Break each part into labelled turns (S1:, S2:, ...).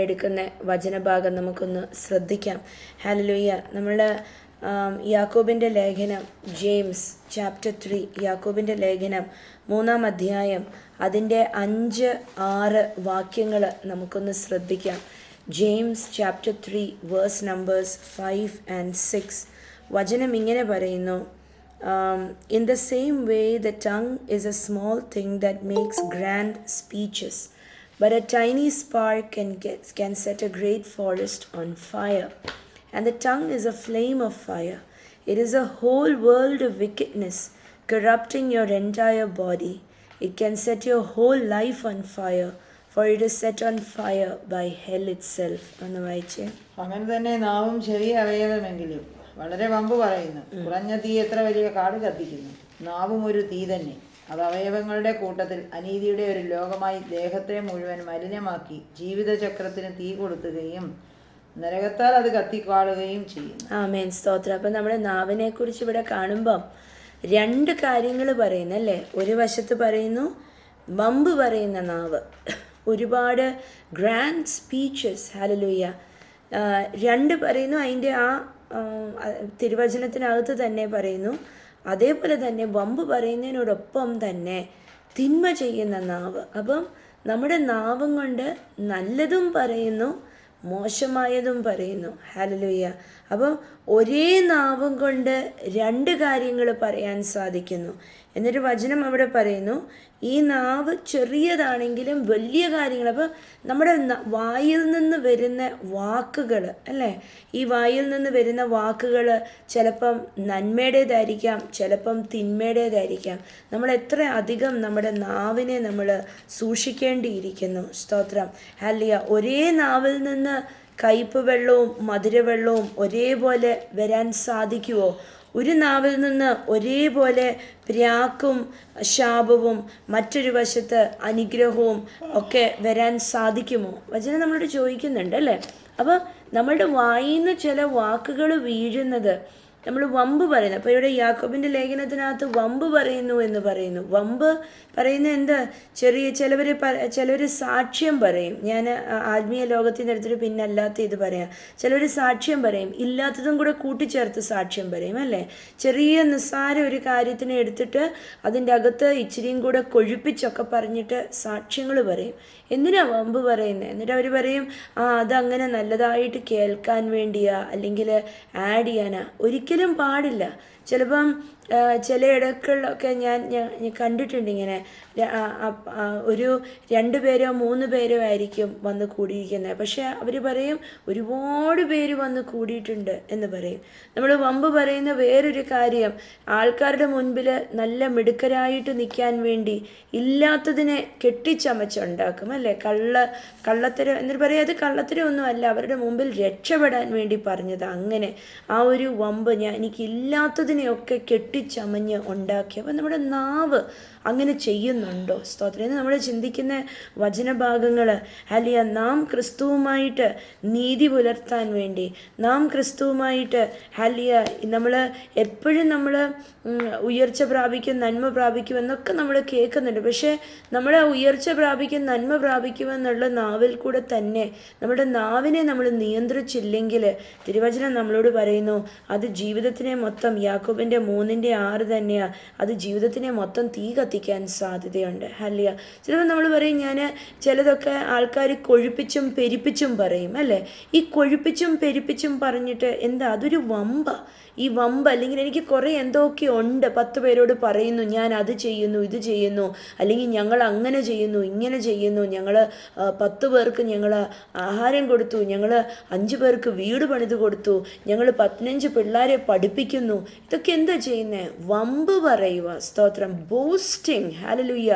S1: എടുക്കുന്ന വചനഭാഗം നമുക്കൊന്ന് ശ്രദ്ധിക്കാം. ഹല്ലേലൂയ. നമ്മൾ യാക്കോബിൻ്റെ ലേഖനം ജെയിംസ് ചാപ്റ്റർ 3, യാക്കോബിൻ്റെ ലേഖനം 3-ാം അധ്യായം അതിൻ്റെ 5-6 വാക്യങ്ങൾ നമുക്കൊന്ന് ശ്രദ്ധിക്കാം. James chapter 3 verse numbers 5 and 6. വചനം ഇങ്ങനെ പറയുന്നു, In the same way the tongue is a small thing that makes grand speeches, but a tiny spark can set a great forest on fire. And the tongue is a flame of fire. It is a whole world of wickedness, corrupting your entire body. It can set your whole life on fire, for it is set on fire by hell itself. ഒന്ന് വായിച്ചേ.
S2: അങ്ങനെ തന്നെ നാവും ചെറിയ അവയവമെങ്കിലും വളരെ വമ്പ് പറയുന്നു. കുറഞ്ഞ തീ എത്ര വലിയ കാട് കത്തിക്കുന്നു. നാവും ഒരു തീ തന്നെ. അത് അവയവങ്ങളുടെ കൂട്ടത്തിൽ അനീതിയുടെ ഒരു ലോകമായി ദേഹത്തെ മുഴുവൻ മലിനമാക്കി ജീവിതചക്രത്തിന് തീ കൊടുക്കുകയും നരകത്താൽ അത് കത്തിക്കാളുകയും ചെയ്യുന്നു.
S1: ആമേൻ, സ്തോത്രം. അപ്പം നമ്മുടെ നാവിനെ കുറിച്ച് ഇവിടെ കാണുമ്പം 2 കാര്യങ്ങൾ പറയുന്നല്ലേ. ഒരു വശത്ത് പറയുന്നു വമ്പ് പറയുന്ന നാവ്, ഒരുപാട് ഗ്രാൻഡ് സ്പീച്ചസ്, ഹല്ലേലൂയ. 2 പറയുന്നു, അതിൻ്റെ ആ തിരുവചനത്തിനകത്ത് തന്നെ പറയുന്നു. അതേപോലെ തന്നെ വമ്പ് പറയുന്നതിനോടൊപ്പം തന്നെ തിന്മ ചെയ്യുന്ന നാവ്. അപ്പം നമ്മുടെ നാവും കൊണ്ട് നല്ലതും പറയുന്നു, മോശമായതും പറയുന്നു. ഹല്ലേലൂയ. അപ്പം ഒരേ നാവും കൊണ്ട് 2 കാര്യങ്ങൾ പറയാൻ സാധിക്കുന്നു. എന്നിട്ട് വചനം അവിടെ പറയുന്നു, ഈ നാവ് ചെറിയതാണെങ്കിലും വലിയ കാര്യങ്ങൾ. അപ്പം നമ്മുടെ വായിൽ നിന്ന് വരുന്ന വാക്കുകൾ അല്ലേ, ഈ വായിൽ നിന്ന് വരുന്ന വാക്കുകൾ ചിലപ്പം നന്മയുടേതായിരിക്കാം, ചിലപ്പം തിന്മയുടേതായിരിക്കാം. നമ്മൾ എത്ര അധികം നമ്മുടെ നാവിനെ നമ്മൾ സൂക്ഷിക്കേണ്ടിയിരിക്കുന്നു. സ്തോത്രം, ഹല്ലേലൂയ. ഒരേ നാവിൽ നിന്ന് കയ്പ് വെള്ളവും മധുരവെള്ളവും ഒരേപോലെ വരാൻ സാധിക്കുമോ? ഒരു നാവിൽ നിന്ന് ഒരേപോലെ പ്രാക്കും ശാപവും മറ്റൊരു വശത്ത് അനുഗ്രഹവും ഒക്കെ വരാൻ സാധിക്കുമോ? വചനം നമ്മളോട് ചോദിക്കുന്നുണ്ട് അല്ലേ. അപ്പോൾ നമ്മളുടെ വായിൽ നിന്ന് ചില വാക്കുകൾ വീഴുന്നത് നമ്മൾ വമ്പ് പറയുന്നത്. അപ്പോൾ ഇവിടെ യാക്കോബിൻ്റെ ലേഖനത്തിനകത്ത് വമ്പ് പറയുന്നു എന്ന് പറയുന്നു. വമ്പ് പറയുന്നത് എന്ത്? ചിലവർ സാക്ഷ്യം പറയും. ഞാൻ ആത്മീയ ലോകത്തിൻ്റെ അടുത്തൊരു പിന്നല്ലാത്ത ഇത് പറയാം. ചിലർ സാക്ഷ്യം പറയും, ഇല്ലാത്തതും കൂടെ കൂട്ടിച്ചേർത്ത് സാക്ഷ്യം പറയും അല്ലേ. ചെറിയ നിസ്സാര ഒരു കാര്യത്തിനെ എടുത്തിട്ട് അതിൻ്റെ അകത്ത് ഇച്ചിരിയും കൂടെ കൊഴുപ്പിച്ചൊക്കെ പറഞ്ഞിട്ട് സാക്ഷ്യങ്ങൾ പറയും. എന്തിനാ വമ്പ് പറയുന്നത്? എന്നിട്ട് അവർ പറയും, അതങ്ങനെ നല്ലതായിട്ട് കേൾക്കാൻ വേണ്ടിയാ, അല്ലെങ്കിൽ ആഡ് ചെയ്യാനാ. ഒരിക്കലും പാടില്ല. ചിലപ്പം ചില ഇടങ്ങളിലൊക്കെ ഞാൻ കണ്ടിട്ടുണ്ട് ഇങ്ങനെ ഒരു 2 പേരോ 3 പേരോ ആയിരിക്കും വന്ന് കൂടിയിരിക്കുന്നത്. പക്ഷെ അവർ പറയും ഒരുപാട് പേര് വന്ന് കൂടിയിട്ടുണ്ട് എന്ന് പറയും. നമ്മൾ വമ്പ് പറയുന്ന വേറൊരു കാര്യം, ആൾക്കാരുടെ മുൻപിൽ നല്ല മിടുക്കരായിട്ട് നിൽക്കാൻ വേണ്ടി ഇല്ലാത്തതിനെ കെട്ടിച്ചമച്ചുണ്ടാക്കും അല്ലേ. കള്ളത്തരം എന്നിട്ട് പറയും, അത് കള്ളത്തരമൊന്നും അല്ല, അവരുടെ മുമ്പിൽ രക്ഷപ്പെടാൻ വേണ്ടി പറഞ്ഞത്. അങ്ങനെ ആ ഒരു വമ്പ് എനിക്കില്ലാത്തതിനെയൊക്കെ കെട്ടിച്ചമഞ്ഞ് ഉണ്ടാക്കി. അപ്പം നമ്മുടെ നാവ് അങ്ങനെ ചെയ്യുന്നുണ്ടോ? സ്തോത്രം. എന്ന് നമ്മൾ ചിന്തിക്കുന്ന വചനഭാഗങ്ങൾ, ഹല്ലേലൂയ, നാം ക്രിസ്തുവുമായിട്ട് നീതി പുലർത്താൻ വേണ്ടി, നാം ക്രിസ്തുവുമായിട്ട് ഹല്ലേലൂയ നമ്മൾ എപ്പോഴും നമ്മൾ ഉയർച്ച പ്രാപിക്കും, നന്മ പ്രാപിക്കും എന്നൊക്കെ നമ്മൾ കേൾക്കുന്നുണ്ട്. പക്ഷേ നമ്മൾ ഉയർച്ച പ്രാപിക്കും, നന്മ പ്രാപിക്കുമെന്നുള്ള നാവിൽ കൂടെ തന്നെ നമ്മുടെ നാവിനെ നമ്മൾ നിയന്ത്രിച്ചില്ലെങ്കിൽ തിരുവചനം നമ്മളോട് പറയുന്നു അത് ജീവിതത്തിനെ മൊത്തം, യാക്കോബിൻ്റെ 3:6 തന്നെയാണ്, അത് ജീവിതത്തിനെ മൊത്തം തീ കത്തിക്കാൻ സാധ്യതയുണ്ട്. ഹല്ലേലൂയ. ചിലപ്പോൾ നമ്മൾ പറയും, ഞാൻ ചിലതൊക്കെ ആൾക്കാർ കൊഴുപ്പിച്ചും പെരുപ്പിച്ചും പറയും അല്ലേ. ഈ കൊഴുപ്പിച്ചും പെരുപ്പിച്ചും പറഞ്ഞിട്ട് എന്താ, അതൊരു വമ്പ. ഈ വമ്പ് അല്ലെങ്കിൽ എനിക്ക് കുറേ എന്തൊക്കെ ഉണ്ട്, 10 പേരോട് പറയുന്നു ഞാൻ അത് ചെയ്യുന്നു ഇത് ചെയ്യുന്നു, അല്ലെങ്കിൽ ഞങ്ങൾ അങ്ങനെ ചെയ്യുന്നു ഇങ്ങനെ ചെയ്യുന്നു, ഞങ്ങൾ 10 പേർക്ക് ഞങ്ങൾ ആഹാരം കൊടുത്തു, ഞങ്ങൾ 5 പേർക്ക് വീട് പണിത് കൊടുത്തു, ഞങ്ങൾ 15 പിള്ളേരെ പഠിപ്പിക്കുന്നു. ഇതൊക്കെ എന്താ ചെയ്യുന്നത്? വമ്പ് പറയുക. സ്തോത്രം. ബോസ്റ്റിംഗ്. ഹല്ലേലൂയ.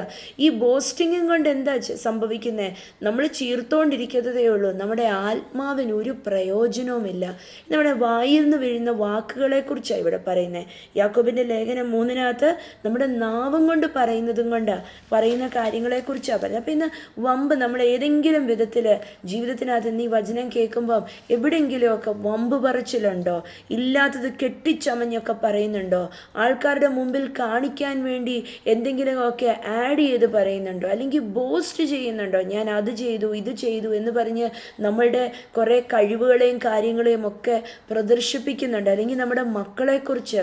S1: ഈ ബോസ്റ്റിങ്ങും കൊണ്ട് എന്താ സംഭവിക്കുന്നത്? നമ്മൾ ചീർത്തോണ്ടിരിക്കുന്നതേ ഉള്ളൂ. നമ്മുടെ ആത്മാവിന് ഒരു പ്രയോജനവുമില്ല. നമ്മുടെ വായിൽ നിന്ന് വീഴുന്ന വാക്കുകളെക്കുറിച്ചാണ് ഇവിടെ പറയുന്നത്. യാക്കോബിൻ്റെ ലേഖനം 3-നകത്ത് നമ്മുടെ നാവും കൊണ്ട് പറയുന്ന കാര്യങ്ങളെക്കുറിച്ചാണ് പറയുന്നത്. അപ്പം ഇന്ന് വമ്പ് നമ്മൾ ഏതെങ്കിലും വിധത്തിൽ ജീവിതത്തിനകത്ത് നീ വചനം കേൾക്കുമ്പം എവിടെയെങ്കിലുമൊക്കെ വമ്പ് പറച്ചിലുണ്ടോ? ഇല്ലാത്തത് കെട്ടിച്ചമഞ്ഞൊക്കെ പറയുന്നുണ്ടോ? ആൾക്കാരുടെ മുമ്പിൽ കാണിക്കാൻ വേണ്ടി എന്തെങ്കിലുമൊക്കെ ആഡ് ചെയ്ത് പറയുന്നുണ്ടോ, അല്ലെങ്കിൽ ബോസ്റ്റ് ചെയ്യുന്നുണ്ടോ? ഞാൻ അത് ചെയ്തു ഇത് ചെയ്തു എന്ന് പറഞ്ഞ് നമ്മളുടെ കുറേ കഴിവുകളെയും കാര്യങ്ങളെയും ഒക്കെ പ്രദർശിപ്പിക്കുന്നുണ്ട്. അല്ലെങ്കിൽ നമ്മുടെ മക്കളെക്കുറിച്ച്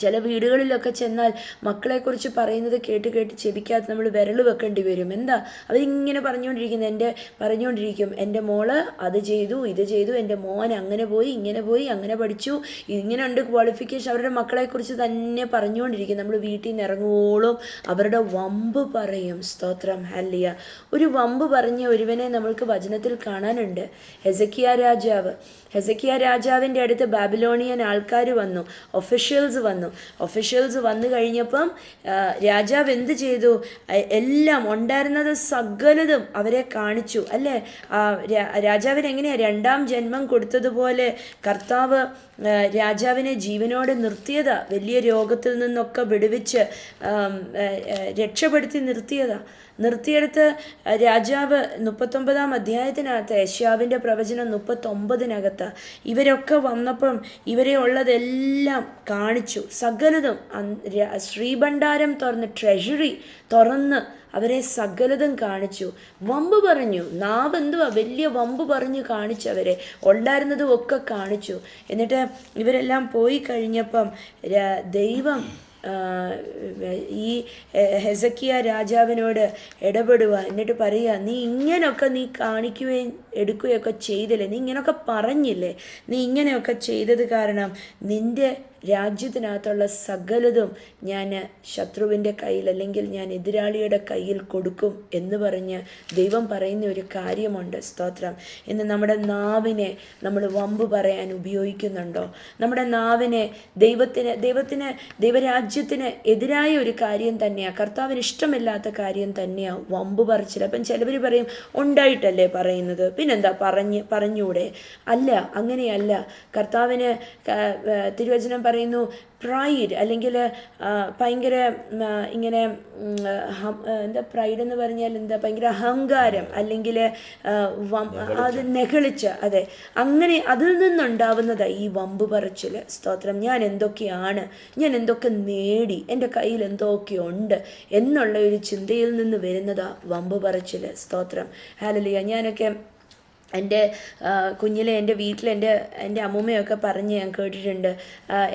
S1: ചില വീടുകളിലൊക്കെ ചെന്നാൽ മക്കളെക്കുറിച്ച് പറയുന്നത് കേട്ട് കേട്ട് ചെവിക്കകത്ത് നമ്മൾ വിരൽ വെക്കേണ്ടി വരും. എന്താ അവരിങ്ങനെ പറഞ്ഞുകൊണ്ടിരിക്കും, എൻ്റെ മോള് അത് ചെയ്തു ഇത് ചെയ്തു, എൻ്റെ മോൻ അങ്ങനെ പോയി ഇങ്ങനെ പോയി അങ്ങനെ പഠിച്ചു, ഇങ്ങനെ ഉണ്ട് ക്വാളിഫിക്കേഷൻ. അവരുടെ മക്കളെക്കുറിച്ച് തന്നെ പറഞ്ഞുകൊണ്ടിരിക്കും. നമ്മൾ വീട്ടിൽ നിന്ന് ഇറങ്ങുവോളം അവരുടെ വമ്പ് പറയും. സ്തോത്രം, ഹല്ലേലൂയ. ഒരു വമ്പ് പറഞ്ഞ ഒരുവനെ നമ്മൾക്ക് വചനത്തിൽ കാണാനുണ്ട്. ഹെസക്കിയ രാജാവിൻ്റെ അടുത്ത് ബാബിലോണിയൻ ആൾക്കാർ വന്നു, ഒഫീഷ്യൽസ് വന്നു കഴിഞ്ഞപ്പം രാജാവ് എന്ത് ചെയ്തു? എല്ലാം ഉണ്ടായിരുന്നത് സകലതും അവരെ കാണിച്ചു. അല്ലേ? രാജാവിന് എങ്ങനെയാണ് രണ്ടാം ജന്മം കൊടുത്തതുപോലെ കർത്താവ് രാജാവിനെ ജീവനോടെ നിർത്തിയതാ. വലിയ രോഗത്തിൽ നിന്നൊക്കെ വിടുവിച്ച് രക്ഷപ്പെടുത്തി നിർത്തിയെടുത്ത് രാജാവ് 39-ാം അധ്യായത്തിനകത്ത് യെശയ്യാവിൻ്റെ പ്രവചനം 39-നകത്ത് ഇവരൊക്കെ വന്നപ്പം ഇവരെ ഉള്ളതെല്ലാം കാണിച്ചു. സകലതും ശ്രീഭണ്ഡാരം തുറന്ന്, ട്രഷറി തുറന്ന് അവരെ സകലതും കാണിച്ചു. വമ്പ് പറഞ്ഞു. നാവ് എന്തുവാ? വലിയ വമ്പ് പറഞ്ഞു കാണിച്ചവരെ. ഉണ്ടായിരുന്നതും ഒക്കെ കാണിച്ചു. എന്നിട്ട് ഇവരെല്ലാം പോയി കഴിഞ്ഞപ്പം ദൈവം ഈ ഹെസക്കിയ രാജാവിനോട് ഇടപെടുക. എന്നിട്ട് പറയുക, നീ ഇങ്ങനെയൊക്കെ നീ കാണിക്കുകയും എടുക്കുകയൊക്കെ ചെയ്തില്ലേ, നീ ഇങ്ങനെയൊക്കെ പറഞ്ഞില്ലേ, നീ ഇങ്ങനെയൊക്കെ ചെയ്തത് കാരണം നിൻ്റെ രാജ്യത്തിനകത്തുള്ള സകലതും ഞാൻ ശത്രുവിൻ്റെ കയ്യിൽ, അല്ലെങ്കിൽ ഞാൻ എതിരാളിയുടെ കയ്യിൽ കൊടുക്കും എന്ന് പറഞ്ഞ് ദൈവം പറയുന്ന ഒരു കാര്യമുണ്ട്. സ്തോത്രം. ഇന്ന് നമ്മുടെ നാവിനെ നമ്മൾ വമ്പ് പറയാൻ ഉപയോഗിക്കുന്നുണ്ടോ? നമ്മുടെ നാവിനെ ദൈവരാജ്യത്തിന് എതിരായ ഒരു കാര്യം തന്നെയാണ്, കർത്താവിന് ഇഷ്ടമില്ലാത്ത കാര്യം തന്നെയാണ് വമ്പ് പറച്ചിൽ. അപ്പം ചിലവർ പറയും, ഉണ്ടായിട്ടല്ലേ പറയുന്നത്, പിന്നെന്താ പറഞ്ഞൂടെ? അല്ല, അങ്ങനെയല്ല. കർത്താവിന് തിരുവചനം പറയുന്നു, പ്രൈഡ് അല്ലെങ്കിൽ ഭയങ്കര ഇങ്ങനെ എന്താ പ്രൈഡ് എന്ന് പറഞ്ഞാൽ എന്താ, ഭയങ്കര അഹങ്കാരം, അല്ലെങ്കിൽ അത് നെകളിച്ച്, അതെ, അങ്ങനെ അതിൽ നിന്നുണ്ടാവുന്നതാണ് ഈ വമ്പ് പറച്ചിൽ. സ്തോത്രം. ഞാൻ എന്തൊക്കെ നേടി, എൻ്റെ കയ്യിൽ എന്തൊക്കെയുണ്ട് എന്നുള്ള ഒരു ചിന്തയിൽ നിന്ന് വരുന്നതാണ് വമ്പ് പറച്ചിൽ. സ്തോത്രം, ഹല്ലേലൂയ. ഞാനൊക്കെ എൻ്റെ കുഞ്ഞിലെ എൻ്റെ വീട്ടിൽ എൻ്റെ അമ്മൂമ്മയൊക്കെ പറഞ്ഞ് ഞാൻ കേട്ടിട്ടുണ്ട്.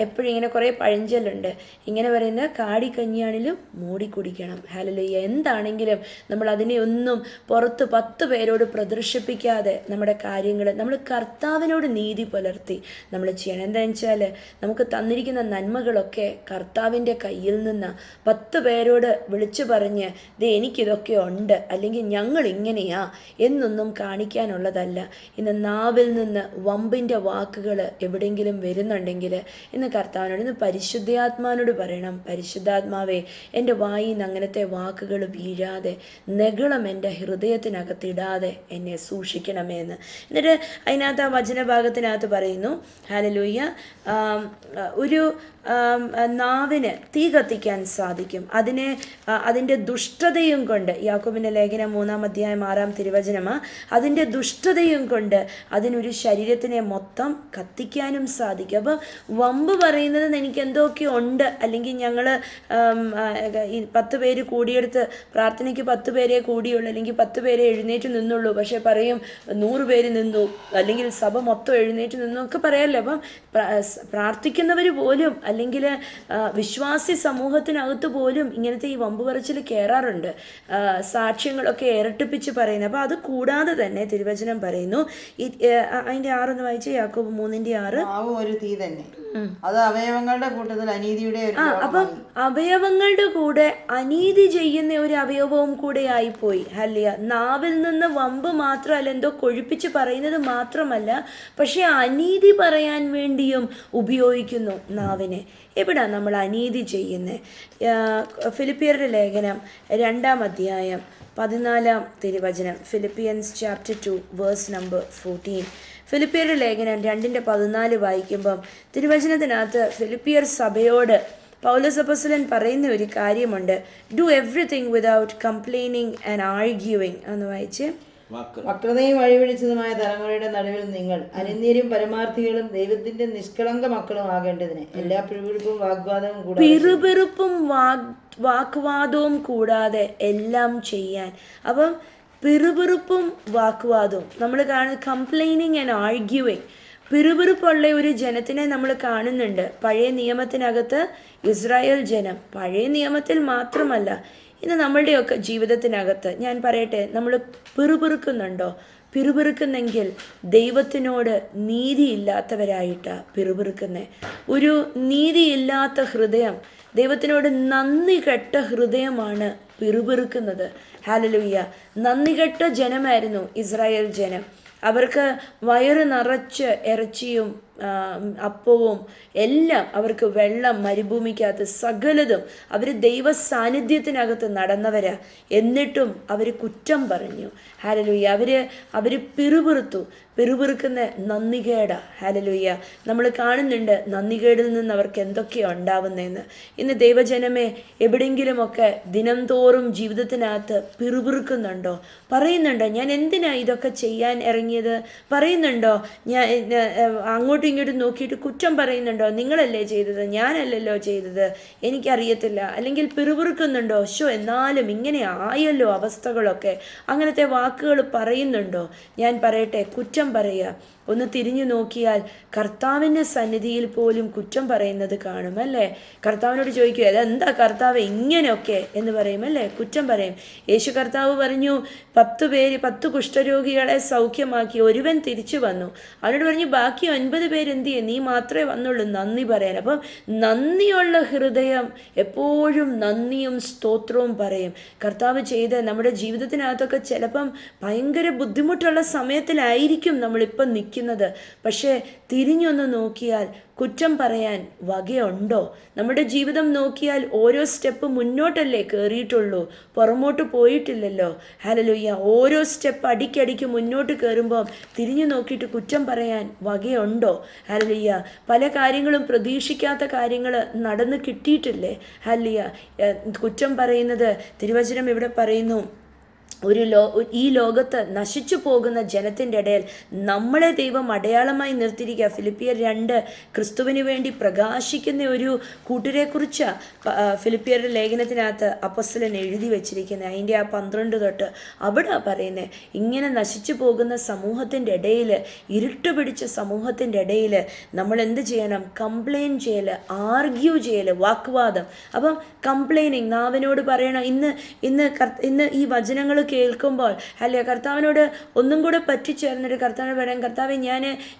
S1: എപ്പോഴും ഇങ്ങനെ കുറേ പഴഞ്ചൊല്ലുണ്ട്. ഇങ്ങനെ പറയുന്നത്, കാടിക്കഞ്ഞിയാണെങ്കിലും മൂടി കുടിക്കണം. ഹല്ലേലൂയ. എന്താണെങ്കിലും നമ്മൾ അതിനെ ഒന്നും പുറത്ത് 10 പേരോട് പ്രദർശിപ്പിക്കാതെ നമ്മുടെ കാര്യങ്ങൾ നമ്മൾ കർത്താവിനോട് നീതി പുലർത്തി നമ്മൾ ചെയ്യണം. എന്താണെന്ന് വെച്ചാൽ നമുക്ക് തന്നിരിക്കുന്ന നന്മകളൊക്കെ കർത്താവിൻ്റെ കയ്യിൽ നിന്ന് 10 പേരോട് വിളിച്ചു പറഞ്ഞ് എനിക്കിതൊക്കെ ഉണ്ട്, അല്ലെങ്കിൽ ഞങ്ങൾ ഇങ്ങനെയാ എന്നൊന്നും കാണിക്കാനുള്ളതല്ല. ഇന്ന് നാവിൽ നിന്ന് വമ്പിൻ്റെ വാക്കുകൾ എവിടെയെങ്കിലും വരുന്നുണ്ടെങ്കിൽ ഇന്ന് കർത്താവിനോട്, ഇന്ന് പരിശുദ്ധാത്മാവിനോട് പറയണം, പരിശുദ്ധാത്മാവേ, എൻ്റെ വായിൽ നിന്ന് അങ്ങനത്തെ വാക്കുകൾ വീഴാതെ, നെഗളം എൻ്റെ ഹൃദയത്തിനകത്തിടാതെ എന്നെ സൂക്ഷിക്കണമെന്ന്. എന്നിട്ട് അതിനകത്ത് ആ വചനഭാഗത്തിനകത്ത് പറയുന്നു, ഹല്ലേലൂയ, ഒരു നാവിന് തീ കത്തിക്കാൻ സാധിക്കും. അതിൻ്റെ ദുഷ്ടതയും കൊണ്ട്, യാക്കോബിൻ്റെ ലേഖനം 3-ാം അധ്യായം 6-ാം തിരുവചനമാണ്, അതിൻ്റെ ദുഷ്ടതയും കൊണ്ട് അതിനൊരു ശരീരത്തിനെ മൊത്തം കത്തിക്കാനും സാധിക്കും. അപ്പോൾ വമ്പ് പറയുന്നത് എനിക്ക് എന്തൊക്കെ ഉണ്ട്, അല്ലെങ്കിൽ ഞങ്ങൾ 10 പേര് കൂടിയെടുത്ത് പ്രാർത്ഥനയ്ക്ക് 10 പേരെ കൂടിയുള്ളൂ, അല്ലെങ്കിൽ 10 പേരെ എഴുന്നേറ്റ് നിന്നുള്ളൂ, പക്ഷേ പറയും 100 പേര് നിന്നു, അല്ലെങ്കിൽ സഭ മൊത്തം എഴുന്നേറ്റ് നിന്നു ഒക്കെ പറയാമല്ലോ. അപ്പം പ്രാർത്ഥിക്കുന്നവർ പോലും, അല്ലെങ്കിൽ വിശ്വാസി സമൂഹത്തിനകത്ത് പോലും ഇങ്ങനത്തെ ഈ വമ്പ് പറച്ചിൽ കയറാറുണ്ട്. സാക്ഷ്യങ്ങളൊക്കെ ഇരട്ടിപ്പിച്ച് പറയുന്നത്. അപ്പോൾ അത് കൂടാതെ തന്നെ തിരുവചനം പറയുന്നു, അതിൻ്റെ 6 വായിച്ച്, യാക്കോബ് 3:6,
S2: ഒരു തീ തന്നെ, അത് അവയവങ്ങളുടെ കൂട്ടത്തിൽ അനീതിയുടെ
S1: അപ്പം അവയവങ്ങളുടെ കൂടെ അനീതി ചെയ്യുന്ന ഒരു അവയവവും കൂടെ ആയിപ്പോയി. ഹല്ലേലൂയ. നാവിൽ നിന്ന് വമ്പ് മാത്രമല്ല, എന്തോ കൊഴുപ്പിച്ച് പറയുന്നത് മാത്രമല്ല, പക്ഷെ അനീതി പറയാൻ വേണ്ടിയും ഉപയോഗിക്കുന്നു നാവിനെ. എവിടാ നമ്മൾ അനീതി ചെയ്യുന്നത്? ഫിലിപ്പിയരുടെ ലേഖനം 2-ാം അധ്യായം 14-ാം തിരുവചനം, ഫിലിപ്പിയൻസ് ചാപ്റ്റർ 2 വേഴ്സ് നമ്പർ 14. ഫിലിപ്പിയരുടെ ലേഖനം 2:14 വായിക്കുമ്പം തിരുവചനത്തിനകത്ത് ഫിലിപ്പിയർ സഭയോട് പൗലോസ് അപ്പോസ്തലൻ പറയുന്ന ഒരു കാര്യമുണ്ട്, do everything without complaining and arguing. എന്ന് വായിച്ച്,
S2: വക്രതയും വഴിപിടിച്ചതുമായ തലമുറയുടെ നടുവിൽ നിങ്ങൾ അനന്യരും പരമാർത്ഥികളും ദൈവത്തിന്റെ നിഷ്കളങ്ക മക്കളും ആകേണ്ടതിന് എല്ലാ പിറുപിറുപ്പും വാഗ്വാദവും കൂടാതെ
S1: പിറുപിറുപ്പും വാഗ്വാദവും കൂടാതെ എല്ലാം ചെയ്യാൻ. അപ്പം പിറുപിറുപ്പും വാഗ്വാദവും നമ്മൾ കാണുന്ന കംപ്ലൈനിങ് ആൻഡ് ആർഗ്യൂവിങ്. പിറുപിറുപ്പുള്ള ഒരു ജനത്തിനെ നമ്മൾ കാണുന്നുണ്ട് പഴയ നിയമത്തിനകത്ത്. ഇസ്രായേൽ ജനം പഴയ നിയമത്തിൽ മാത്രമല്ല, ഇന്ന് നമ്മളുടെയൊക്കെ ജീവിതത്തിനകത്ത് ഞാൻ പറയട്ടെ, നമ്മൾ പിറുപിറുക്കുന്നുണ്ടോ? പിറുപിറുക്കുന്നെങ്കിൽ ദൈവത്തിനോട് നീതിയില്ലാത്തവരായിട്ടാണ് പിറുപിറുക്കുന്നത്. ഒരു നീതിയില്ലാത്ത ഹൃദയം, ദൈവത്തിനോട് നന്ദി കെട്ട ഹൃദയമാണ് പിറുപിറുക്കുന്നത്. ഹല്ലേലൂയ. നന്ദി കെട്ട ജനമായിരുന്നു ഇസ്രായേൽ ജനം. അവർക്ക് വയറ് നിറച്ച് ഇറച്ചിയും അപ്പവും എല്ലാം, അവർക്ക് വെള്ളം, മരുഭൂമിക്കകത്ത് സകലതും, അവർ ദൈവ സാന്നിധ്യത്തിനകത്ത് നടന്നവരാ. എന്നിട്ടും അവർ കുറ്റം പറഞ്ഞു. ഹല്ലേലൂയ. അവർ പിറുപിറുത്തു. പിറുപിറുക്കുന്ന നന്ദികേട. ഹല്ലേലൂയ. നമ്മൾ കാണുന്നുണ്ട് നന്ദികേടിൽ നിന്ന് അവർക്ക് എന്തൊക്കെയാണ് ഉണ്ടാവുന്നതെന്ന്. ഇന്ന് ദൈവജനമേ, എവിടെയെങ്കിലുമൊക്കെ ദിനം തോറും ജീവിതത്തിനകത്ത് പിറുപിറുക്കുന്നുണ്ടോ? പറയുന്നുണ്ടോ ഞാൻ എന്തിനാ ഇതൊക്കെ ചെയ്യാൻ ഇറങ്ങിയത്? പറയുന്നുണ്ടോ ഞാൻ അങ്ങോട്ടും ഇങ്ങോട്ടും നോക്കിയിട്ട് കുറ്റം പറയുന്നുണ്ടോ? നിങ്ങളല്ലേ ചെയ്തത്, ഞാനല്ലല്ലോ ചെയ്തത്, എനിക്കറിയത്തില്ല. അല്ലെങ്കിൽ പിറുപിറുക്കുന്നുണ്ടോ? എന്നാലും ഇങ്ങനെ ആയല്ലോ അവസ്ഥകളൊക്കെ, അങ്ങനത്തെ വാക്കുകൾ പറയുന്നുണ്ടോ? ഞാൻ പറയട്ടെ, കുറ്റം പറയുക. ഒന്ന് തിരിഞ്ഞു നോക്കിയാൽ കർത്താവിൻ്റെ സന്നിധിയിൽ പോലും കുറ്റം പറയുന്നത് കാണും അല്ലേ? കർത്താവിനോട് ചോദിക്കുക, അതെന്താ കർത്താവ് ഇങ്ങനെയൊക്കെ എന്ന് പറയും അല്ലേ? കുറ്റം പറയും. യേശു കർത്താവ് പറഞ്ഞു 10 കുഷ്ഠരോഗികളെ സൗഖ്യമാക്കി, ഒരുവൻ തിരിച്ചു വന്നു. അവനോട് പറഞ്ഞു ബാക്കി 9 പേര് എന്ത് ചെയ്യും? നീ മാത്രമേ വന്നുള്ളൂ നന്ദി പറയാൻ. അപ്പം നന്ദിയുള്ള ഹൃദയം എപ്പോഴും നന്ദിയും സ്തോത്രവും പറയും. കർത്താവ് ചെയ്ത് നമ്മുടെ ജീവിതത്തിനകത്തൊക്കെ ചിലപ്പം ഭയങ്കര ബുദ്ധിമുട്ടുള്ള സമയത്തിലായിരിക്കും നമ്മളിപ്പം നിൽക്കുന്നത്. പക്ഷേ തിരിഞ്ഞൊന്ന് നോക്കിയാൽ കുറ്റം പറയാൻ വകയുണ്ടോ? നമ്മുടെ ജീവിതം നോക്കിയാൽ ഓരോ സ്റ്റെപ്പ് മുന്നോട്ടല്ലേ കയറിയിട്ടുള്ളൂ, പുറമോട്ട് പോയിട്ടില്ലല്ലോ. ഹല്ലേലൂയ. ഓരോ സ്റ്റെപ്പ് അടിക്കടിക്ക് മുന്നോട്ട് കയറുമ്പോൾ തിരിഞ്ഞു നോക്കിയിട്ട് കുറ്റം പറയാൻ വകയുണ്ടോ? ഹല്ലേലൂയ. പല കാര്യങ്ങളും പ്രതീക്ഷിക്കാത്ത കാര്യങ്ങൾ നടന്ന് കിട്ടിയിട്ടില്ലേ? ഹല്ലേലൂയ. കുറ്റം പറയുന്നത് തിരുവചനം ഇവിടെ പറയുന്നു, ഈ ലോകത്ത് നശിച്ചു പോകുന്ന ജനത്തിൻ്റെ ഇടയിൽ നമ്മളെ ദൈവം അടയാളമായി നിർത്തിയിരിക്കുക. ഫിലിപ്പിയർ 2 ക്രിസ്തുവിന് വേണ്ടി പ്രകാശിക്കുന്ന ഒരു കൂട്ടരെക്കുറിച്ച് ഫിലിപ്പിയരുടെ ലേഖനത്തിനകത്ത് അപ്പോസ്തലൻ എഴുതി വെച്ചിരിക്കുന്നത്. അതിൻ്റെ 12 തൊട്ട് അവിടെ പറയുന്നത്, ഇങ്ങനെ നശിച്ചു പോകുന്ന സമൂഹത്തിൻ്റെ ഇടയിൽ, ഇരുട്ട് പിടിച്ച സമൂഹത്തിൻ്റെ ഇടയിൽ നമ്മൾ എന്ത് ചെയ്യണം? കംപ്ലെയിൻ ചെയ്യൽ, ആർഗ്യൂ ചെയ്യൽ, വാഗ്വാദം. അപ്പം കംപ്ലെയിനിങ്, നാവിനോട് പറയണം. ഇന്ന് ഈ വചനങ്ങൾ കേൾക്കുമ്പോൾ അല്ലേ, കർത്താവിനോട് ഒന്നും കൂടെ പറ്റിച്ചേർന്നിട്ട് കർത്താവിനോട് പറയാം, കർത്താവെ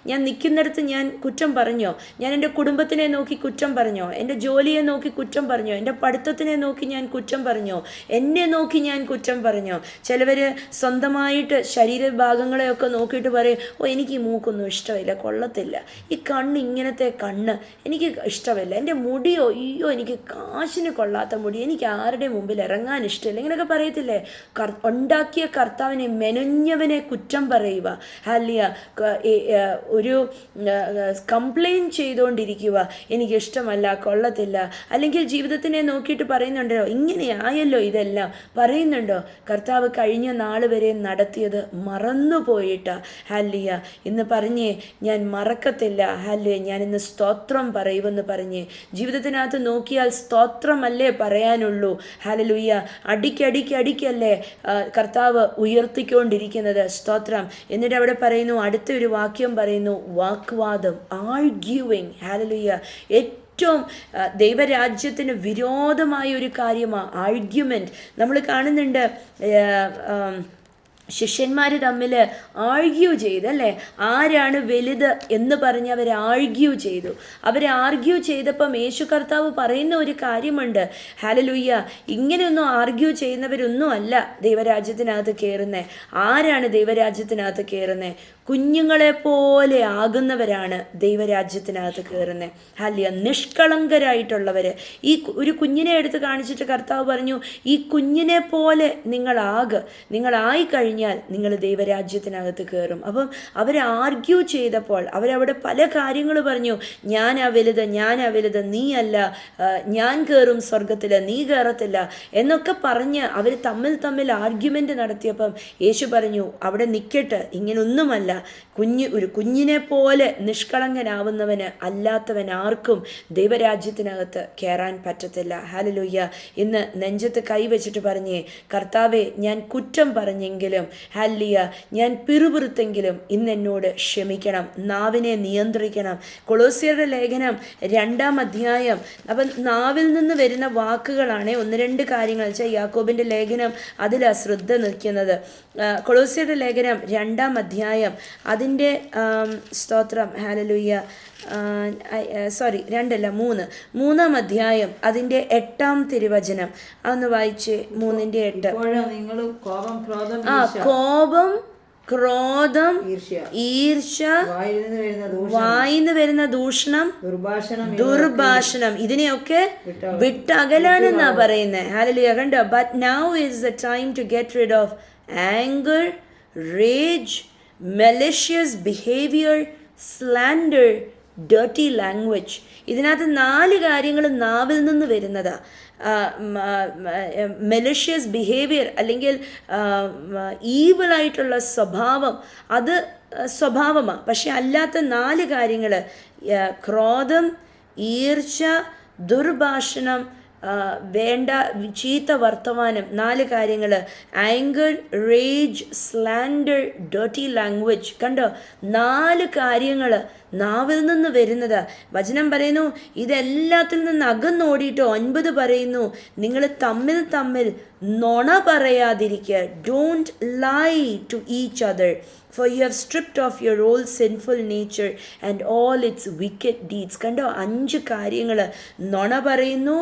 S1: ഞാൻ നിൽക്കുന്നിടത്ത് ഞാൻ കുറ്റം പറഞ്ഞോ? ഞാൻ എൻ്റെ കുടുംബത്തിനെ നോക്കി കുറ്റം പറഞ്ഞോ? എൻ്റെ ജോലിയെ നോക്കി കുറ്റം പറഞ്ഞോ? എൻ്റെ പഠിത്തത്തിനെ നോക്കി ഞാൻ കുറ്റം പറഞ്ഞോ? എന്നെ നോക്കി ഞാൻ കുറ്റം പറഞ്ഞോ? ചിലവർ സ്വന്തമായിട്ട് ശരീരഭാഗങ്ങളെയൊക്കെ നോക്കിയിട്ട് പറയും, എനിക്ക് ഈ മൂക്കൊന്നും ഇഷ്ടമില്ല, കൊള്ളത്തില്ല, ഈ കണ്ണ് ഇങ്ങനത്തെ കണ്ണ് എനിക്ക് ഇഷ്ടമില്ല, എൻ്റെ മുടിയോ എനിക്ക് കാശിന് കൊള്ളാത്ത മുടി, എനിക്ക് ആരുടെ മുമ്പിൽ ഇറങ്ങാൻ ഇഷ്ടമില്ല, ഇങ്ങനെയൊക്കെ പറയത്തില്ലേ? ഉണ്ടാക്കിയ കർത്താവിനെ, മെനഞ്ഞവനെ കുറ്റം പറയുക. ഹല്ലേലൂയ. ഒരു കംപ്ലെയിൻ ചെയ്തുകൊണ്ടിരിക്കുക, എനിക്കിഷ്ടമല്ല, കൊള്ളത്തില്ല. അല്ലെങ്കിൽ ജീവിതത്തിനെ നോക്കിയിട്ട് പറയുന്നുണ്ടോ, ഇങ്ങനെയായല്ലോ ഇതെല്ലാം പറയുന്നുണ്ടോ? കർത്താവ് കഴിഞ്ഞ നാൾ വരെ നടത്തിയത് മറന്നുപോയിട്ടാ. ഹല്ലേലൂയ. ഇന്ന് പറഞ്ഞേ, ഞാൻ മറക്കത്തില്ല. ഹല്ലേലൂയ. ഞാൻ ഇന്ന് സ്തോത്രം പറയുമെന്ന് പറഞ്ഞേ. ജീവിതത്തിനകത്ത് നോക്കിയാൽ സ്തോത്രമല്ലേ പറയാനുള്ളൂ. ഹല്ലേലൂയ. അടിക്കല്ലേ കർത്താവ് ഉയർത്തിക്കൊണ്ടിരിക്കുന്നത്. സ്തോത്രം. എന്നിട്ട് അവിടെ പറയുന്നു, അടുത്തൊരു വാക്യം പറയുന്നു, വാഗ്വാദം, ആർഗ്യൂവിങ്. ഹല്ലേലൂയ. ഏറ്റവും ദൈവരാജ്യത്തിന് വിരോധമായ ഒരു കാര്യമാണ് ആർഗ്യുമെൻറ്റ്. നമ്മൾ കാണുന്നുണ്ട് ശിഷ്യന്മാർ തമ്മിൽ ആർഗ്യൂ ചെയ്തല്ലേ, ആരാണ് വലുത് എന്ന് പറഞ്ഞ് അവർ ആർഗ്യൂ ചെയ്തു. അവർ ആർഗ്യൂ ചെയ്തപ്പം യേശു കർത്താവ് പറയുന്ന ഒരു കാര്യമുണ്ട്. ഹല്ലേലൂയ. ഇങ്ങനെയൊന്നും ആർഗ്യൂ ചെയ്യുന്നവരൊന്നും അല്ല ദൈവരാജ്യത്തിനകത്ത് കയറുന്നത്. ആരാണ് ദൈവരാജ്യത്തിനകത്ത് കയറുന്നത്? കുഞ്ഞുങ്ങളെപ്പോലെ ആകുന്നവരാണ് ദൈവരാജ്യത്തിനകത്ത് കയറുന്നത്. ഹല്ലേലൂയ. നിഷ്കളങ്കരായിട്ടുള്ളവർ. ഈ ഒരു കുഞ്ഞിനെ എടുത്ത് കാണിച്ചിട്ട് കർത്താവ് പറഞ്ഞു, ഈ കുഞ്ഞിനെ പോലെ നിങ്ങളായി കഴിഞ്ഞാൽ കഴിഞ്ഞാൽ നിങ്ങൾ ദൈവരാജ്യത്തിനകത്ത് കയറും. അപ്പം അവർ ആർഗ്യൂ ചെയ്തപ്പോൾ അവരവിടെ പല കാര്യങ്ങൾ പറഞ്ഞു. ഞാനാ വലുത്, നീ അല്ല, ഞാൻ കയറും സ്വർഗത്തിൽ, നീ കയറത്തില്ല എന്നൊക്കെ പറഞ്ഞ് അവർ തമ്മിൽ ആർഗ്യുമെൻ്റ് നടത്തിയപ്പം യേശു പറഞ്ഞു, അവിടെ നിൽക്കട്ടെ, ഇങ്ങനൊന്നുമല്ല. ഒരു കുഞ്ഞിനെ പോലെ നിഷ്കളങ്കനാവുന്നവന് അല്ലാത്തവൻ ആർക്കും ദൈവരാജ്യത്തിനകത്ത് കയറാൻ പറ്റത്തില്ല. ഹല്ലേലൂയ. ഇന്ന് നെഞ്ചത്ത് കൈവച്ചിട്ട് പറഞ്ഞേ, കർത്താവെ, ഞാൻ കുറ്റം പറഞ്ഞെങ്കിലും, ഹല്ലേലൂയ, ഞാൻ പിറുപിറുത്തെങ്കിലും ഇന്നെന്നോട് ക്ഷമിക്കണം, നാവിനെ നിയന്ത്രിക്കണം. കൊളോസ്യരുടെ ലേഖനം 2-ാം അധ്യായം. അപ്പം നാവിൽ നിന്ന് വരുന്ന വാക്കുകളാണ് 1-2 കാര്യങ്ങൾ വെച്ചാൽ യാക്കോബിൻ്റെ ലേഖനം അതിലാണ് ശ്രദ്ധ നിൽക്കുന്നത്. കൊളോസ്യരുടെ ലേഖനം 2-ാം അധ്യായം അതിൻ്റെ സ്തോത്രം, ഹല്ലേലൂയ, 3-ാം അധ്യായം അതിൻ്റെ 8-ാം തിരുവചനം അതൊന്ന് വായിച്ച്. 3:8. കോപം, ക്രോധം, ഈർഷ്യ, വായിന്ന് വരുന്ന ദൂഷണം, ദുർഭാഷണം, ഇതിനെയൊക്കെ വിട്ടകലാനെന്നാ പറയുന്നത്. ഹല്ലേലൂയ. കണ്ടോ? But now is the time to get rid of anger, rage, malicious behavior, slander, dirty language. ഇതിനകത്ത് 4 കാര്യങ്ങൾ നാവിൽ നിന്ന് വരുന്നതാണ്. മെലിഷ്യസ് ബിഹേവിയർ അല്ലെങ്കിൽ ഈവിളായിട്ടുള്ള സ്വഭാവം, അത് സ്വഭാവമാണ്. പക്ഷെ അല്ലാത്ത 4 കാര്യങ്ങൾ, ക്രോധം, ഈർഷ്യ, ദുർഭാഷണം, വേണ്ട ചീത്ത വർത്തമാനം, 4 കാര്യങ്ങൾ, anger, rage, slender, dirty language. കണ്ടോ? 4 കാര്യങ്ങൾ നാവിൽ നിന്ന് വരുന്നത്. വചനം പറയുന്നു, ഇതെല്ലാത്തിൽ നിന്ന് അകന്നോടിയിട്ട് 9 പറയുന്നു, നിങ്ങൾ തമ്മിൽ നുണ പറയാതിരിക്കുക. Don't lie to each other, for you have stripped off your old sinful nature and all its wicked deeds. കണ്ടോ? 5 കാര്യങ്ങൾ. നുണ പറയുന്നു,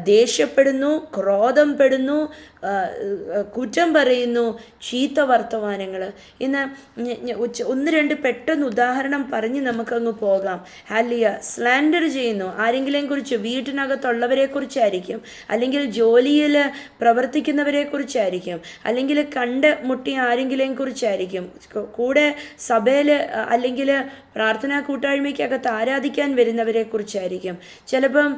S1: ദേഷ്യപ്പെടുന്നു, ക്രോധം പെടുന്നു, കുറ്റം പറയുന്നു, ചീത്ത വർത്തമാനങ്ങൾ. ഇന്ന് 1-2 പെട്ടെന്ന് ഉദാഹരണം പറഞ്ഞ് നമുക്കങ്ങ് പോകാം. ഹല്ലേലൂയ. സ്ലാൻഡർ ചെയ്യുന്നു, ആരെങ്കിലും കുറിച്ച്, വീട്ടിനകത്തുള്ളവരെ കുറിച്ചായിരിക്കും, അല്ലെങ്കിൽ ജോലിയിൽ പ്രവർത്തിക്കുന്നവരെ കുറിച്ചായിരിക്കും, അല്ലെങ്കിൽ കണ്ട് മുട്ടിയ ആരെങ്കിലും കുറിച്ചായിരിക്കും, കൂടെ സഭയിൽ അല്ലെങ്കിൽ പ്രാർത്ഥനാ കൂട്ടായ്മയ്ക്കകത്ത് ആരാധിക്കാൻ വരുന്നവരെ കുറിച്ചായിരിക്കും. ചിലപ്പം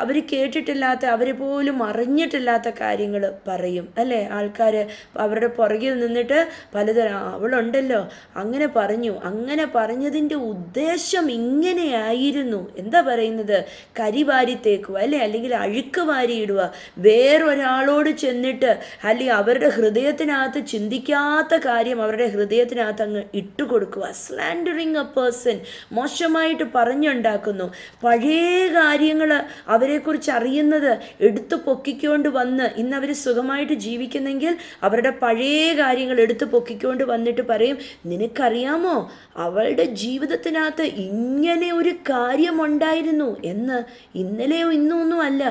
S1: അവർ കേട്ടിട്ടില്ലാത്ത, അവർ പോലും അറിഞ്ഞിട്ടില്ലാത്ത കാര്യങ്ങൾ പറയും, അല്ലേ? ആൾക്കാർ അവരുടെ പുറകിൽ നിന്നിട്ട് പലതരം, അവളുണ്ടല്ലോ അങ്ങനെ പറഞ്ഞു, അങ്ങനെ പറഞ്ഞതിൻ്റെ ഉദ്ദേശം ഇങ്ങനെയായിരുന്നു. എന്താ പറയുന്നത്? കരിവാരി തേക്കുക, അല്ലേ? അല്ലെങ്കിൽ അഴുക്ക് വാരിയിടുക, വേറൊരാളോട് ചെന്നിട്ട്, അല്ലെങ്കിൽ അവരുടെ ഹൃദയത്തിനകത്ത് ചിന്തിക്കാത്ത കാര്യം അവരുടെ ഹൃദയത്തിനകത്ത് അങ്ങ് ഇട്ടുകൊടുക്കുക. സ്ലാൻഡറിങ് എ പേഴ്സൺ, മോശമായിട്ട് പറഞ്ഞുണ്ടാക്കുന്നു. പഴയ കാര്യങ്ങൾ അവരെക്കുറിച്ച് അറിയുന്നത് എടുത്തു പൊക്കിക്കൊണ്ട് വന്ന്, ഇന്നവർ സുഖമായിട്ട് ജീവിക്കുന്നെങ്കിൽ അവരുടെ പഴയ കാര്യങ്ങൾ എടുത്തു പൊക്കിക്കൊണ്ട് വന്നിട്ട് പറയും, നിനക്കറിയാമോ അവളുടെ ജീവിതത്തിനകത്ത് ഇങ്ങനെ ഒരു കാര്യമുണ്ടായിരുന്നു എന്ന്. ഇന്നലെയോ ഇന്നോ ഒന്നും അല്ല,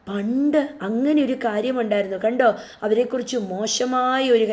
S1: പണ്ട് അങ്ങനെ ഒരു കാര്യമുണ്ടായിരുന്നു. കണ്ടോ? അവരെക്കുറിച്ച് മോശമായ ഒരു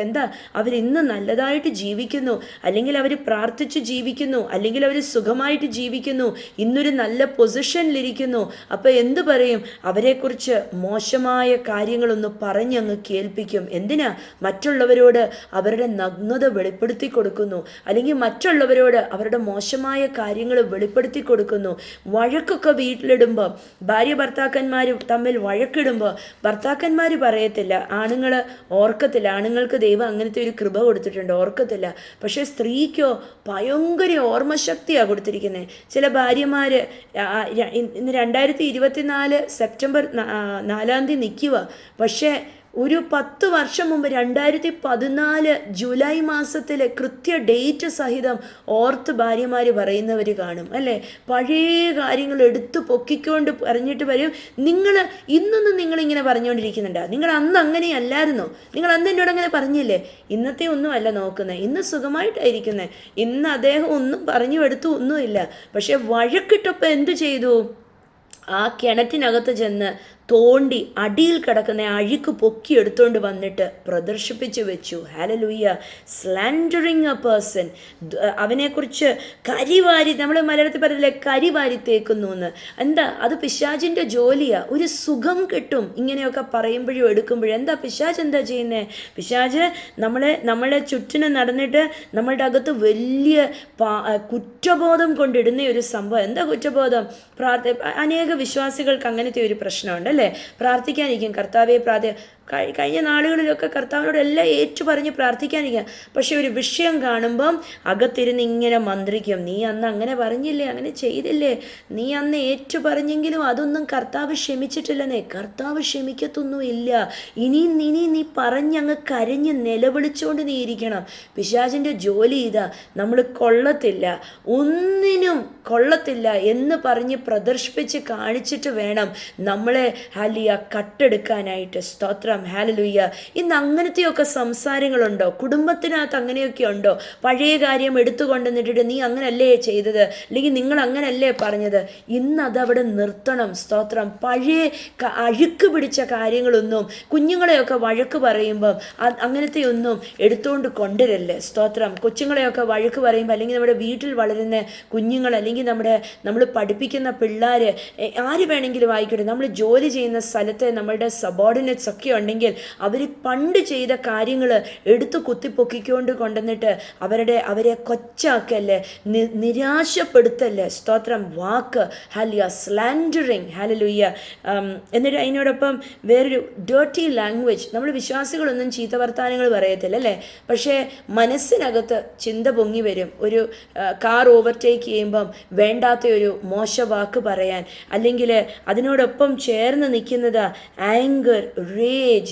S1: അവരിന്ന് നല്ലതായിട്ട് ജീവിക്കുന്നു, അല്ലെങ്കിൽ അവർ പ്രാർത്ഥിച്ച് ജീവിക്കുന്നു, അല്ലെങ്കിൽ അവർ സുഖമായിട്ട് ജീവിക്കുന്നു, ഇന്നൊരു നല്ല പൊസിഷനിലിരിക്കുന്നു. അപ്പോൾ എന്തു പറയും? അവരെക്കുറിച്ച് മോശമായ കാര്യങ്ങളൊന്ന് പറഞ്ഞങ്ങ് കേൾപ്പിക്കും. എന്തിനാ? മറ്റുള്ളവരോട് അവരുടെ നഗ്നത വെളിപ്പെടുത്തി കൊടുക്കുന്നു, അല്ലെങ്കിൽ മറ്റുള്ളവരോട് അവരുടെ മോശമായ കാര്യങ്ങൾ വെളിപ്പെടുത്തി കൊടുക്കുന്നു. വഴക്കൊക്കെ വീട്ടിലിടുമ്പോൾ, ഭാര്യ ഭർത്താക്കന്മാർ തമ്മിൽ വഴക്കിടുമ്പോൾ ഭർത്താക്കന്മാർ പറയത്തില്ല, ആണുങ്ങൾ ഓർക്കത്തില്ല. ആണുങ്ങൾക്ക് ദൈവം അങ്ങനത്തെ ഒരു കൃപ കൊടുത്തിട്ടുണ്ട്, ഓർക്കത്തില്ല. പക്ഷേ സ്ത്രീക്കോ ഭയങ്കര ഓർമ്മശക്തിയാണ് കൊടുത്തിരിക്കുന്നത്. ചില ഭാര്യമാർ ഇന്ന് 2024 സെപ്റ്റംബർ 4-ാം തീയതി നിൽക്കുക, പക്ഷേ ഒരു 10 വർഷം മുമ്പ് 2014 ജൂലൈ മാസത്തിലെ കൃത്യ ഡേറ്റ് സഹിതം ഓർത്ത് ഭാര്യമാർ പറയുന്നവർ കാണും, അല്ലേ? പഴയ കാര്യങ്ങൾ എടുത്തു പൊക്കിക്കൊണ്ട് പറഞ്ഞിട്ട് പറയും, ഇന്നൊന്നും നിങ്ങളിങ്ങനെ പറഞ്ഞുകൊണ്ടിരിക്കുന്നുണ്ടോ? നിങ്ങൾ അന്ന് അങ്ങനെയല്ലായിരുന്നോ? നിങ്ങൾ അന്ന് എന്നോട് അങ്ങനെ പറഞ്ഞില്ലേ? ഇന്നത്തെ ഒന്നും അല്ല നോക്കുന്നത്, ഇന്ന് സുഖമായിട്ടായിരിക്കുന്നത്. ഇന്ന് അദ്ദേഹം ഒന്നും പറഞ്ഞു എടുത്തു ഒന്നുമില്ല. പക്ഷെ വഴക്കിട്ടപ്പോൾ എന്ത് ചെയ്തു? ആ കിണറ്റിനകത്ത് ചെന്ന് തോണ്ടി അടിയിൽ കിടക്കുന്ന അഴുക്ക് പൊക്കി എടുത്തുകൊണ്ട് വന്നിട്ട് പ്രദർശിപ്പിച്ചു വെച്ചു. ഹല്ലേലൂയ. സ്ലാൻഡറിങ് എ പേഴ്സൺ, അവനെക്കുറിച്ച് കരിവാരി, നമ്മൾ മലയാളത്തിൽ പറയില്ലേ കരിവാരി തേക്കുന്നു എന്ന്. എന്താ അത്? പിശാചിൻ്റെ ജോലിയാ. ഒരു സുഖം കിട്ടും ഇങ്ങനെയൊക്കെ പറയുമ്പോഴും എടുക്കുമ്പോഴും. എന്താ പിശാച് എന്താ ചെയ്യുന്നത്? പിശാച് നമ്മളെ ചുറ്റിനും നടന്നിട്ട് നമ്മളുടെ അകത്ത് വലിയ കുറ്റബോധം കൊണ്ടിടുന്ന ഒരു സംഭവം. എന്താ കുറ്റബോധം? അനേക വിശ്വാസികൾക്ക് അങ്ങനത്തെ ഒരു പ്രശ്നമുണ്ട് അല്ലേ? പ്രാർത്ഥിക്കാനിരിക്കും, കർത്താവെ കഴിഞ്ഞ നാളുകളിലൊക്കെ കർത്താവിനോട് എല്ലാം ഏറ്റു പറഞ്ഞ് പ്രാർത്ഥിക്കാനിരിക്കുക. പക്ഷെ ഒരു വിഷയം കാണുമ്പം അകത്തിരുന്ന് ഇങ്ങനെ മന്ത്രിക്കും. നീ അന്ന് അങ്ങനെ പറഞ്ഞില്ലേ, അങ്ങനെ ചെയ്തില്ലേ, നീ അന്ന് ഏറ്റു പറഞ്ഞെങ്കിലും അതൊന്നും കർത്താവ് ക്ഷമിച്ചിട്ടില്ലെന്നേ. കർത്താവ് ക്ഷമിക്കത്തൊന്നുമില്ല. ഇനി നീ പറഞ്ഞങ്ങ് കരഞ്ഞ് നിലവിളിച്ചുകൊണ്ട് നീ ഇരിക്കണം. പിശാചിൻ്റെ ജോലി ഇതാ. നമ്മൾ കൊള്ളത്തില്ല, ഒന്നിനും കൊള്ളത്തില്ല എന്ന് പറഞ്ഞ് പ്രദർശിപ്പിച്ച് കാണിച്ചിട്ട് വേണം നമ്മളെ കട്ടെടുക്കാനായിട്ട്. സ്തോത്രം. ഹല്ലേലൂയ. ഇന്ന് അങ്ങനത്തെയൊക്കെ സംസാരങ്ങളുണ്ടോ? കുടുംബത്തിനകത്ത് അങ്ങനെയൊക്കെ ഉണ്ടോ? പഴയ കാര്യം എടുത്തു കൊണ്ടുവന്നിട്ട് നീ അങ്ങനല്ലേ ചെയ്തത്, അല്ലെങ്കിൽ നിങ്ങൾ അങ്ങനല്ലേ പറഞ്ഞത്. ഇന്ന് അതവിടെ നിർത്തണം. സ്തോത്രം. പഴയ അഴുക്ക് പിടിച്ച കാര്യങ്ങളൊന്നും, കുഞ്ഞുങ്ങളെയൊക്കെ വഴക്ക് പറയുമ്പം അങ്ങനത്തെ ഒന്നും എടുത്തുകൊണ്ട് കൊണ്ടുവരല്ലേ. സ്തോത്രം. കൊച്ചുങ്ങളെയൊക്കെ വഴക്ക് പറയുമ്പോൾ, അല്ലെങ്കിൽ നമ്മുടെ വീട്ടിൽ വളരുന്ന കുഞ്ഞുങ്ങൾ, അല്ലെങ്കിൽ നമ്മൾ പഠിപ്പിക്കുന്ന പിള്ളേർ, ആര് വേണമെങ്കിലും ആയിക്കോട്ടെ, നമ്മൾ ജോലി ചെയ്യുന്ന സ്ഥലത്തെ നമ്മളുടെ സബോർഡിനേറ്റ്സ് ഒക്കെ ഉണ്ടെങ്കിൽ അവർ പണ്ട് ചെയ്ത കാര്യങ്ങൾ എടുത്തു കുത്തിപ്പൊക്കിക്കൊണ്ട് കൊണ്ടുവന്നിട്ട് അവരെ കൊച്ചാക്കല്ലേ, നിരാശപ്പെടുത്തല്ലേ. സ്തോത്രം. വാക്ക് സ്ലാൻഡറിങ്. ഹല്ലേലൂയ. എന്നിട്ട് അതിനോടൊപ്പം വേറൊരു ഡേർട്ടി ലാംഗ്വേജ്. നമ്മൾ വിശ്വാസികളൊന്നും ചീത്ത വർത്താനങ്ങൾ പറയത്തില്ല അല്ലേ? പക്ഷേ മനസ്സിനകത്ത് ചിന്ത പൊങ്ങി വരും. ഒരു കാർ ഓവർടേക്ക് ചെയ്യുമ്പം വേണ്ടാത്ത ഒരു മോശവാക്ക് പറയാൻ, അല്ലെങ്കിൽ അതിനോടൊപ്പം ചേർന്ന് നിൽക്കുന്നത് ആങ്കർ, റേജ്,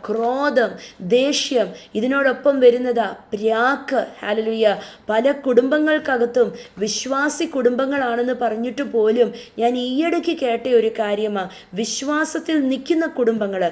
S1: ക്രോധം, ദേഷ്യം. ഇതിനോടൊപ്പം വരുന്നതാ പ്രാക്ക്. ഹല്ലേലൂയ. പല കുടുംബങ്ങൾക്കകത്തും വിശ്വാസി കുടുംബങ്ങളാണെന്ന് പറഞ്ഞിട്ട് പോലും ഞാൻ ഈയിടയ്ക്ക് കേട്ട ഒരു കാര്യമാണ്, വിശ്വാസത്തിൽ നിൽക്കുന്ന കുടുംബങ്ങൾ,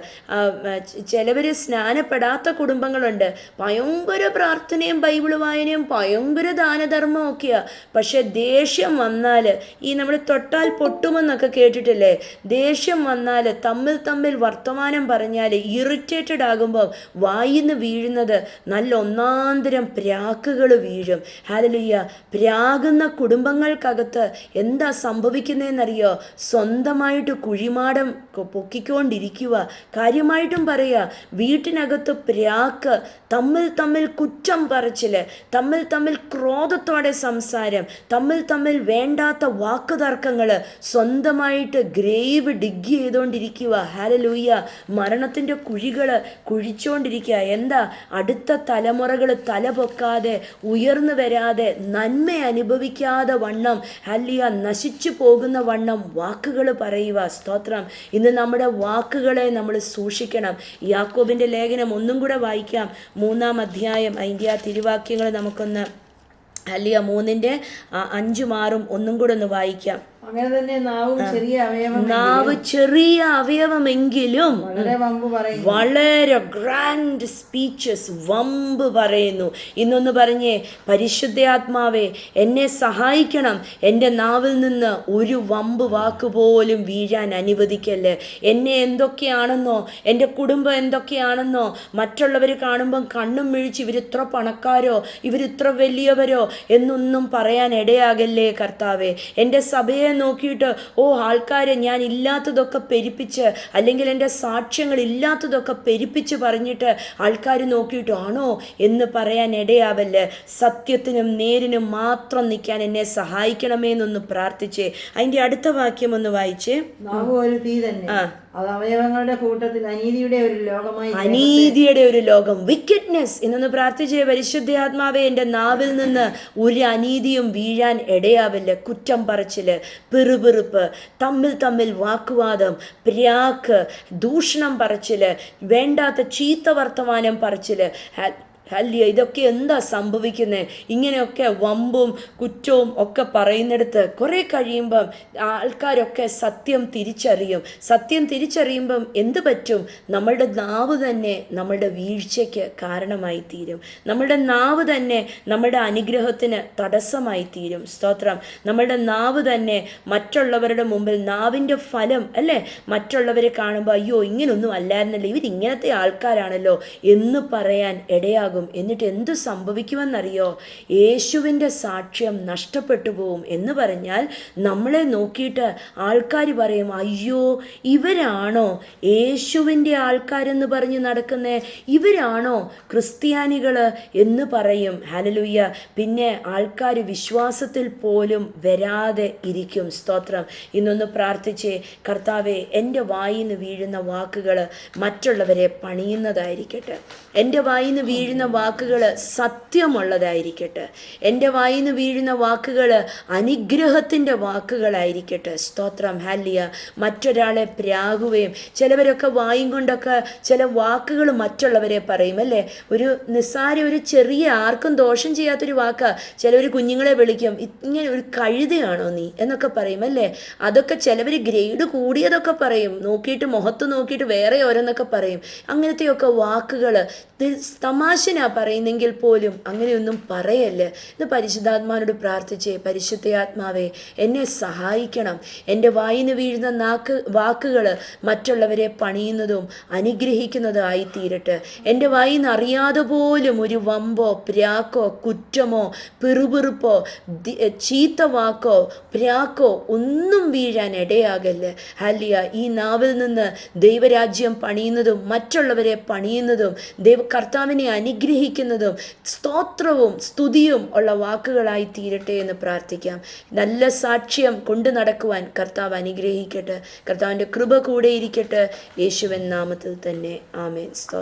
S1: ചിലവർ സ്നാനപ്പെടാത്ത കുടുംബങ്ങളുണ്ട്, ഭയങ്കര പ്രാർത്ഥനയും ബൈബിൾ വായനയും ഭയങ്കര ദാനധർമ്മം ഒക്കെയാണ്. പക്ഷെ ദേഷ്യം വന്നാൽ, ഈ നമ്മൾ തൊട്ടാൽ പൊട്ടുമെന്നൊക്കെ കേട്ടിട്ടില്ലേ? ദേഷ്യം വന്നാൽ തമ്മിൽ വർത്തമാനം പറഞ്ഞാൽ ഇറിറ്റേറ്റഡ് ആകുമ്പോൾ വായിന്ന് വീഴുന്നത് നല്ല ഒന്നാന്തരം പ്രാക്കുകൾ വീഴും. ഹല്ലേലൂയ. പ്രാകുന്ന കുടുംബങ്ങൾക്കകത്ത് എന്താ സംഭവിക്കുന്നതെന്നറിയോ? സ്വന്തമായിട്ട് കുഴിമാടം പൊക്കിക്കൊണ്ടിരിക്കുക. കാര്യമായിട്ടും പറയുക, വീട്ടിനകത്ത് പ്രാക്ക്, തമ്മിൽ കുറ്റം പറച്ചിൽ, തമ്മിൽ ക്രോധത്തോടെ സംസാരം, തമ്മിൽ വേണ്ടാത്ത വാക്കുതർക്കങ്ങൾ, സ്വന്തമായിട്ട് ഗ്രേവ് ഡിഗ് ചെയ്തുകൊണ്ടിരിക്കുക. ഹല്ലേലൂയ. മരണത്തിൻ്റെ കുഴികൾ കുഴിച്ചുകൊണ്ടിരിക്കുക. എന്താ? അടുത്ത തലമുറകൾ തല പൊക്കാതെ, ഉയർന്നു വരാതെ, നന്മ അനുഭവിക്കാതെ വണ്ണം നശിച്ചു പോകുന്ന വണ്ണം വാക്കുകൾ പറയുക. സ്തോത്രം. ഇന്ന് നമ്മുടെ വാക്കുകളെ നമ്മൾ സൂക്ഷിക്കണം. യാക്കോബിൻ്റെ ലേഖനം ഒന്നും കൂടെ വായിക്കാം. 3-ാം അധ്യായം, അതിൻ്റെ ആ തിരുവാക്യങ്ങൾ നമുക്കൊന്ന് 3:5-6 ഒന്നും കൂടെ ഒന്ന് വായിക്കാം.
S2: അങ്ങനെ തന്നെ
S1: നാവ് ചെറിയ അവയവമെങ്കിലും വളരെ ഗ്രാൻഡ് സ്പീച്ചസ്, വമ്പ് പറയുന്നു. ഇന്നൊന്ന് പറഞ്ഞേ, പരിശുദ്ധാത്മാവേ എന്നെ സഹായിക്കണം, എൻ്റെ നാവിൽ നിന്ന് ഒരു വമ്പ് വാക്ക് പോലും വീഴാൻ അനുവദിക്കല്ലേ. എന്നെ എന്തൊക്കെയാണെന്നോ, എൻ്റെ കുടുംബം എന്തൊക്കെയാണെന്നോ മറ്റുള്ളവർ കാണുമ്പം കണ്ണും മിഴിച്ച് ഇവരിത്ര പണക്കാരോ, ഇവരിത്ര വലിയവരോ എന്നൊന്നും പറയാൻ ഇടയാകല്ലേ കർത്താവേ. എൻ്റെ സഭയെ നോക്കിയിട്ട് ആൾക്കാരെ ഞാൻ ഇല്ലാത്തതൊക്കെ പെരുപ്പിച്ച്, അല്ലെങ്കിൽ എൻ്റെ സാക്ഷ്യങ്ങൾ ഇല്ലാത്തതൊക്കെ പെരുപ്പിച്ച് പറഞ്ഞിട്ട് ആൾക്കാർ നോക്കിയിട്ട് ആണോ എന്ന് പറയാൻ ഇടയാവല്ലേ. സത്യത്തിനും നേരിനും മാത്രം നിൽക്കാൻ എന്നെ സഹായിക്കണമേ എന്നൊന്ന് പ്രാർത്ഥിച്ചേ. അതിൻ്റെ അടുത്ത വാക്യം ഒന്ന് വായിച്ചേ.
S2: ഒരു തീ തന്നെ, അത് അവയവങ്ങളുടെ കൂട്ടത്തിൽ അനീതിയുടെ ഒരു ലോകം, വിക്കറ്റ്നെസ് എന്നൊന്ന് പ്രാർത്ഥിച്ചേ. പരിശുദ്ധാത്മാവേ, എൻ്റെ നാവിൽ നിന്ന് ഒരു അനീതിയും വീഴാൻ ഇടയാവില്ല. കുറ്റം പറച്ചില്, പിറുപിറുപ്പ്, തമ്മിൽ വാക്കുവാദം, പ്രാക്ക്, ദൂഷണം പറച്ചില്, വേണ്ടാത്ത ചീത്ത വർത്തമാനം പറച്ചില്,
S1: ഹല്ലിയ, ഇതൊക്കെ എന്താ സംഭവിക്കുന്നത്? ഇങ്ങനെയൊക്കെ വമ്പും കുറ്റവും ഒക്കെ പറയുന്നിടത്ത് കുറേ കഴിയുമ്പം ആൾക്കാരൊക്കെ സത്യം തിരിച്ചറിയും. സത്യം തിരിച്ചറിയുമ്പം എന്ത് പറ്റും? നമ്മളുടെ നാവ് തന്നെ നമ്മളുടെ വീഴ്ചയ്ക്ക് കാരണമായി തീരും. നമ്മളുടെ നാവ് തന്നെ നമ്മളുടെ അനുഗ്രഹത്തിന് തടസ്സമായി തീരും. സ്തോത്രം. നമ്മളുടെ നാവ് തന്നെ മറ്റുള്ളവരുടെ മുമ്പിൽ, നാവിൻ്റെ ഫലം അല്ലേ, മറ്റുള്ളവരെ കാണുമ്പോൾ അയ്യോ ഇങ്ങനൊന്നും അല്ലായിരുന്നല്ലോ, ഇവരിങ്ങനത്തെ ആൾക്കാരാണല്ലോ എന്ന് പറയാൻ ഇടയാകും. എന്നിട്ട് എന്തു സംഭവിക്കുമെന്നറിയോ? യേശുവിൻ്റെ സാക്ഷ്യം നഷ്ടപ്പെട്ടു പോവും. എന്ന് പറഞ്ഞാൽ നമ്മളെ നോക്കിയിട്ട് ആൾക്കാർ പറയും, അയ്യോ ഇവരാണോ യേശുവിൻ്റെ ആൾക്കാരെന്ന് പറഞ്ഞ് നടക്കുന്നേ, ഇവരാണോ ക്രിസ്ത്യാനികൾ എന്ന് പറയും. ഹല്ലേലൂയ. പിന്നെ ആൾക്കാർ വിശ്വാസത്തിൽ പോലും വരാതെ ഇരിക്കും. സ്തോത്രം. ഇന്നൊന്ന് പ്രാർത്ഥിച്ചേ, കർത്താവേ എൻ്റെ വായിന്ന് വീഴുന്ന വാക്കുകൾ മറ്റുള്ളവരെ പണിയുന്നതായിരിക്കട്ടെ. എൻ്റെ വായിന്ന് വീഴുന്ന വാക്കുകൾ സത്യമുള്ളതായിരിക്കട്ടെ. എൻ്റെ വായിന്ന് വീഴുന്ന വാക്കുകൾ അനുഗ്രഹത്തിൻ്റെ വാക്കുകളായിരിക്കട്ടെ. സ്തോത്രം. ഹാലിയ. മറ്റൊരാളെ പ്രാകുകയും, ചിലവരൊക്കെ വായും കൊണ്ടൊക്കെ ചില വാക്കുകൾ മറ്റുള്ളവരെ പറയും അല്ലേ. ഒരു നിസ്സാര, ഒരു ചെറിയ, ആർക്കും ദോഷം ചെയ്യാത്തൊരു വാക്കാ. ചിലവർ കുഞ്ഞുങ്ങളെ വിളിക്കും, ഇങ്ങനെ ഒരു കഴുതയാണോ നീ എന്നൊക്കെ പറയും അല്ലേ. അതൊക്കെ ചിലവർ ഗ്രേഡ് കൂടിയതൊക്കെ പറയും, നോക്കിയിട്ട് മുഖത്ത് നോക്കിയിട്ട് വേറെ ഓരോന്നൊക്കെ പറയും. അങ്ങനത്തെയൊക്കെ വാക്കുകൾ തമാശനാ പറയുന്നെങ്കിൽ പോലും അങ്ങനെയൊന്നും പറയല്ലേ. ഇന്ന് പരിശുദ്ധാത്മാവിനോട് പ്രാർത്ഥിച്ചേ, പരിശുദ്ധാത്മാവേ എന്നെ സഹായിക്കണം. എൻ്റെ വായിന്ന് വീഴുന്ന വാക്കുകൾ മറ്റുള്ളവരെ പണിയുന്നതും അനുഗ്രഹിക്കുന്നതും ആയിത്തീരട്ടെ. എൻ്റെ വായിന്ന് അറിയാതെ പോലും ഒരു വമ്പോ പ്രാക്കോ കുറ്റമോ പിറുപിറുപ്പോ ചീത്ത വാക്കോ പ്രാക്കോ ഒന്നും വീഴാൻ ഇടയാകല്ലേ. ഹല്ലിയ. ഈ നാവിൽ നിന്ന് ദൈവരാജ്യം പണിയുന്നതും മറ്റുള്ളവരെ പണിയുന്നതും കർത്താവിനെ അനുഗ്രഹിക്കുന്നതും സ്തോത്രവും സ്തുതിയും ഉള്ള വാക്കുകളായി തീരട്ടെ എന്ന് പ്രാർത്ഥിക്കാം. നല്ല സാക്ഷ്യം കൊണ്ടു നടക്കുവാൻ കർത്താവ് അനുഗ്രഹിക്കട്ടെ. കർത്താവിൻ്റെ കൃപ കൂടെ ഇരിക്കട്ടെ. യേശുവിൻ നാമത്തിൽ തന്നെ. ആമേൻ. സ്തോത്രം.